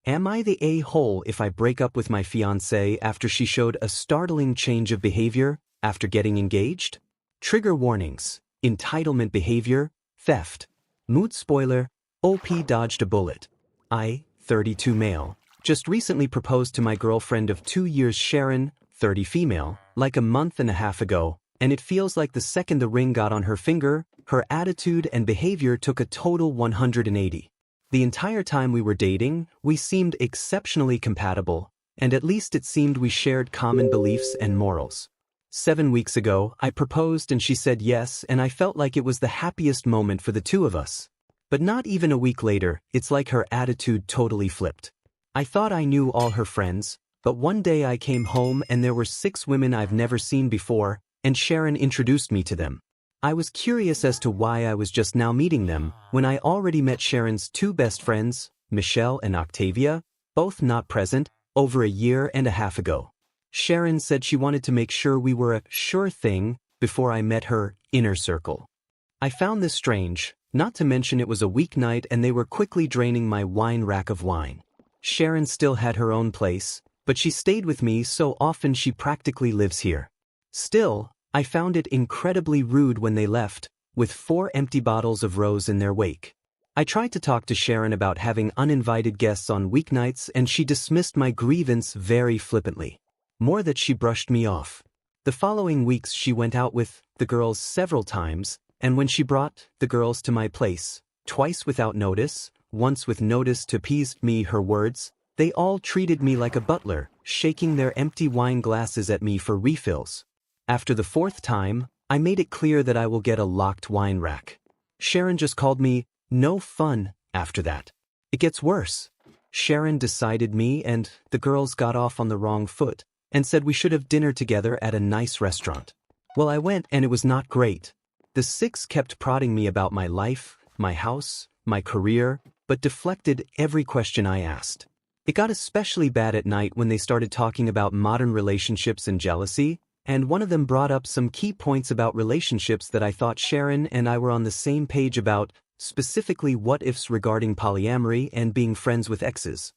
Am I the a-hole if I break up with my fiancée after she showed a startling change of behavior after getting engaged? Trigger warnings: entitlement behavior, theft. Mood spoiler: OP dodged a bullet. I, 32 male, just recently proposed to my girlfriend of 2 years Sharon, 30 female, like a month and a half ago, and it feels like the second the ring got on her finger, her attitude and behavior took a total 180. The entire time we were dating, we seemed exceptionally compatible, and at least it seemed we shared common beliefs and morals. 7 weeks ago, I proposed and she said yes, and I felt like it was the happiest moment for the two of us. But not even a week later, it's like her attitude totally flipped. I thought I knew all her friends, but one day I came home and there were 6 women I've never seen before, and Sharon introduced me to them. I was curious as to why I was just now meeting them, when I already met Sharon's 2 best friends, Michelle and Octavia, both not present, over a year and a half ago. Sharon said she wanted to make sure we were a sure thing before I met her inner circle. I found this strange, not to mention it was a weeknight and they were quickly draining my wine rack of wine. Sharon still had her own place, but she stayed with me so often she practically lives here. Still, I found it incredibly rude when they left, with 4 empty bottles of rose in their wake. I tried to talk to Sharon about having uninvited guests on weeknights and she dismissed my grievance very flippantly. More that she brushed me off. The following weeks she went out with the girls several times, and when she brought the girls to my place, twice without notice, once with notice to appease me her words, they all treated me like a butler, shaking their empty wine glasses at me for refills. After the 4th time, I made it clear that I will get a locked wine rack. Sharon just called me no fun after that. It gets worse. Sharon decided me and the girls got off on the wrong foot and said we should have dinner together at a nice restaurant. Well, I went and it was not great. The 6 kept prodding me about my life, my house, my career, but deflected every question I asked. It got especially bad at night when they started talking about modern relationships and jealousy, and one of them brought up some key points about relationships that I thought Sharon and I were on the same page about, specifically what-ifs regarding polyamory and being friends with exes.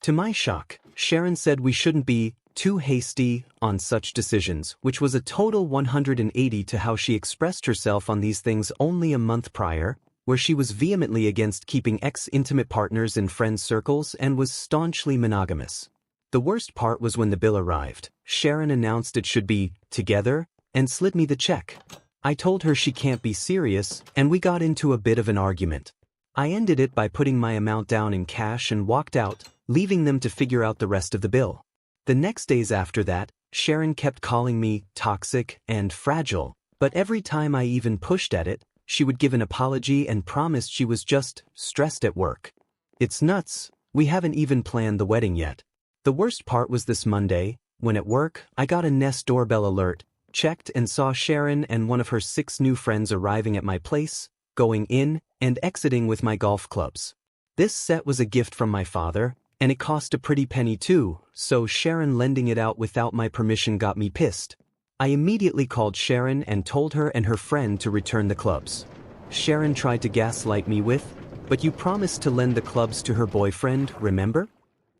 To my shock, Sharon said we shouldn't be too hasty on such decisions, which was a total 180 to how she expressed herself on these things only a month prior, where she was vehemently against keeping ex-intimate partners in friends' circles and was staunchly monogamous. The worst part was when the bill arrived. Sharon announced it should be together and slid me the check. I told her she can't be serious, and we got into a bit of an argument. I ended it by putting my amount down in cash and walked out, leaving them to figure out the rest of the bill. The next days after that, Sharon kept calling me toxic and fragile, but every time I even pushed at it, she would give an apology and promised she was just stressed at work. It's nuts. We haven't even planned the wedding yet. The worst part was this Monday, when at work, I got a Nest doorbell alert, checked and saw Sharon and one of her 6 new friends arriving at my place, going in and exiting with my golf clubs. This set was a gift from my father, and it cost a pretty penny too, so Sharon lending it out without my permission got me pissed. I immediately called Sharon and told her and her friend to return the clubs. Sharon tried to gaslight me with, "But you promised to lend the clubs to her boyfriend, remember?"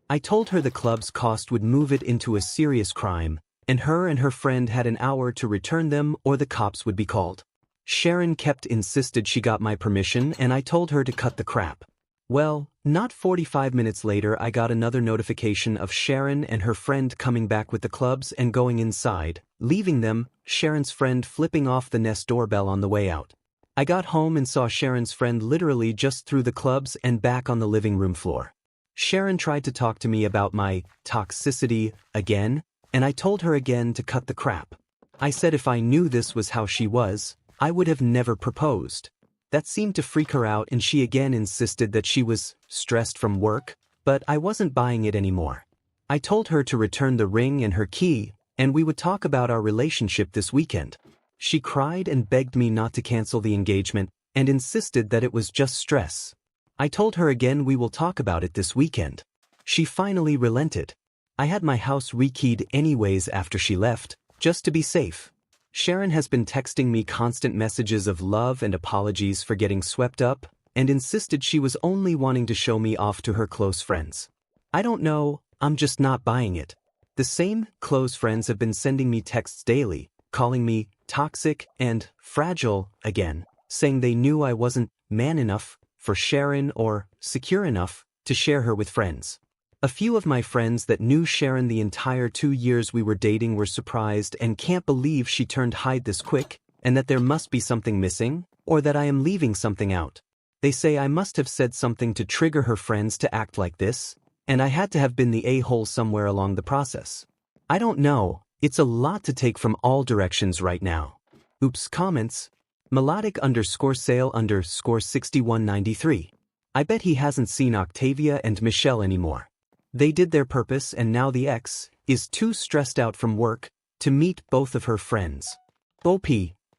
I told her the club's cost would move it into a serious crime, and her friend had an hour to return them or the cops would be called. Sharon kept insisted she got my permission and I told her to cut the crap. Well, not 45 minutes later I got another notification of Sharon and her friend coming back with the clubs and going inside, leaving them, Sharon's friend flipping off the Nest doorbell on the way out. I got home and saw Sharon's friend literally just threw the clubs and back on the living room floor. Sharon tried to talk to me about my toxicity again, and I told her again to cut the crap. I said if I knew this was how she was, I would have never proposed. That seemed to freak her out and she again insisted that she was stressed from work, but I wasn't buying it anymore. I told her to return the ring and her key, and we would talk about our relationship this weekend. She cried and begged me not to cancel the engagement, and insisted that it was just stress. I told her again we will talk about it this weekend. She finally relented. I had my house rekeyed anyways after she left, just to be safe. Sharon has been texting me constant messages of love and apologies for getting swept up, and insisted she was only wanting to show me off to her close friends. I don't know, I'm just not buying it. The same close friends have been sending me texts daily, calling me toxic and fragile again, saying they knew I wasn't man enough for Sharon or secure enough to share her with friends. A few of my friends that knew Sharon the entire 2 years we were dating were surprised and can't believe she turned hide this quick, and that there must be something missing, or that I am leaving something out. They say I must have said something to trigger her friends to act like this, and I had to have been the a-hole somewhere along the process. I don't know, it's a lot to take from all directions right now. Oops comments. Melodic_sale_6193. I bet he hasn't seen Octavia and Michelle anymore. They did their purpose and now the ex is too stressed out from work to meet both of her friends. OP,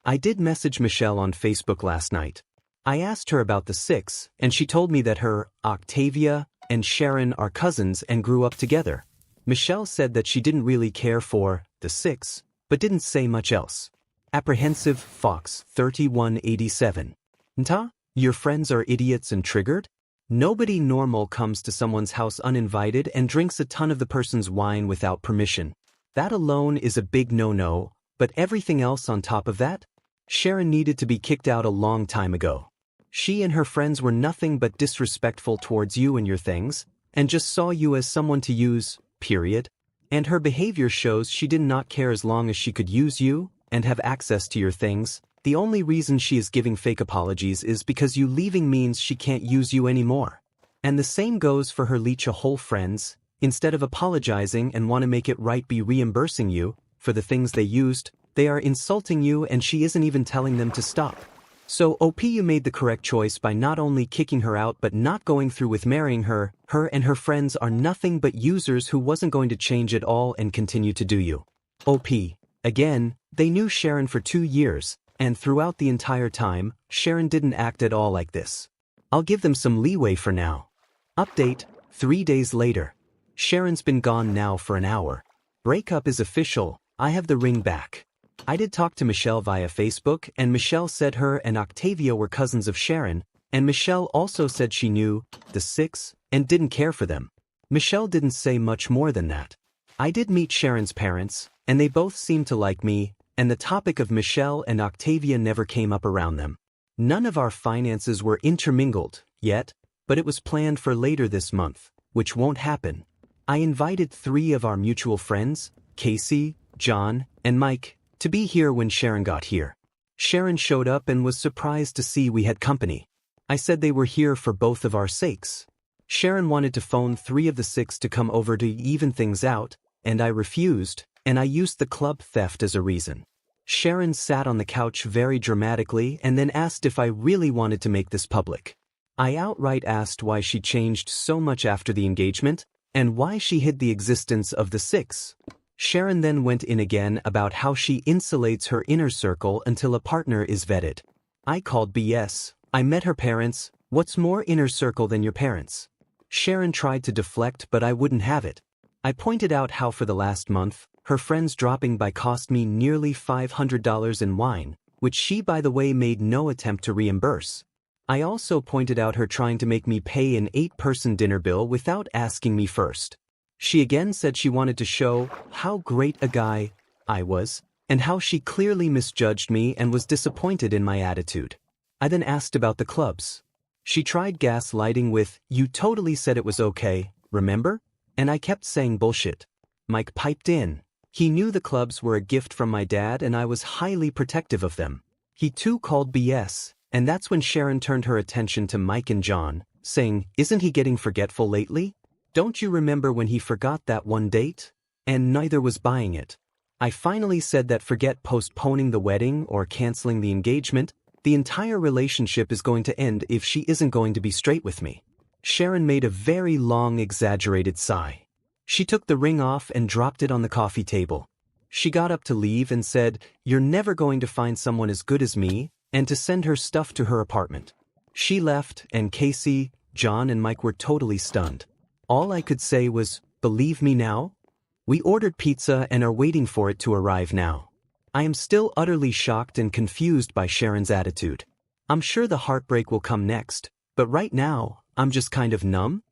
I did message Michelle on Facebook last night. I asked her about the 6, and she told me that her, Octavia, and Sharon are cousins and grew up together. Michelle said that she didn't really care for the 6, but didn't say much else. Apprehensive Fox 3187. Nta? Your friends are idiots and triggered? Nobody normal comes to someone's house uninvited and drinks a ton of the person's wine without permission. That alone is a big no-no, but everything else on top of that? Sharon needed to be kicked out a long time ago. She and her friends were nothing but disrespectful towards you and your things, and just saw you as someone to use, period. And her behavior shows she did not care as long as she could use you and have access to your things. The only reason she is giving fake apologies is because you leaving means she can't use you anymore. And the same goes for her leech-a-hole friends. Instead of apologizing and want to make it right be reimbursing you for the things they used, they are insulting you and she isn't even telling them to stop. So OP, you made the correct choice by not only kicking her out but not going through with marrying her. Her and her friends are nothing but users who wasn't going to change at all and continue to do you. OP. Again, they knew Sharon for 2 years, and throughout the entire time, Sharon didn't act at all like this. I'll give them some leeway for now. Update, 3 days later. Sharon's been gone now for an hour. Breakup is official, I have the ring back. I did talk to Michelle via Facebook, and Michelle said her and Octavia were cousins of Sharon, and Michelle also said she knew the 6 and didn't care for them. Michelle didn't say much more than that. I did meet Sharon's parents, and they both seemed to like me, and the topic of Michelle and Octavia never came up around them. None of our finances were intermingled yet, but it was planned for later this month, which won't happen. I invited 3 of our mutual friends, Casey, John, and Mike, to be here when Sharon got here. Sharon showed up and was surprised to see we had company. I said they were here for both of our sakes. Sharon wanted to phone 3 of the 6 to come over to even things out, and I refused, and I used the club theft as a reason. Sharon sat on the couch very dramatically and then asked if I really wanted to make this public. I outright asked why she changed so much after the engagement, and why she hid the existence of the 6. Sharon then went in again about how she insulates her inner circle until a partner is vetted. I called BS. I met her parents. What's more inner circle than your parents? Sharon tried to deflect, but I wouldn't have it. I pointed out how for the last month, her friends dropping by cost me nearly $500 in wine, which she by the way made no attempt to reimburse. I also pointed out her trying to make me pay an 8-person dinner bill without asking me first. She again said she wanted to show how great a guy I was, and how she clearly misjudged me and was disappointed in my attitude. I then asked about the clubs. She tried gaslighting with, "You totally said it was okay, remember?" And I kept saying bullshit. Mike piped in. He knew the clubs were a gift from my dad and I was highly protective of them. He too called BS, and that's when Sharon turned her attention to Mike and John, saying, "Isn't he getting forgetful lately? Don't you remember when he forgot that one date?" And neither was buying it. I finally said that forget postponing the wedding or canceling the engagement, the entire relationship is going to end if she isn't going to be straight with me. Sharon made a very long exaggerated sigh. She took the ring off and dropped it on the coffee table. She got up to leave and said, "You're never going to find someone as good as me," and to send her stuff to her apartment. She left and Casey, John and Mike were totally stunned. All I could say was, "Believe me now?" We ordered pizza and are waiting for it to arrive now. I am still utterly shocked and confused by Sharon's attitude. I'm sure the heartbreak will come next, but right now, I'm just kind of numb.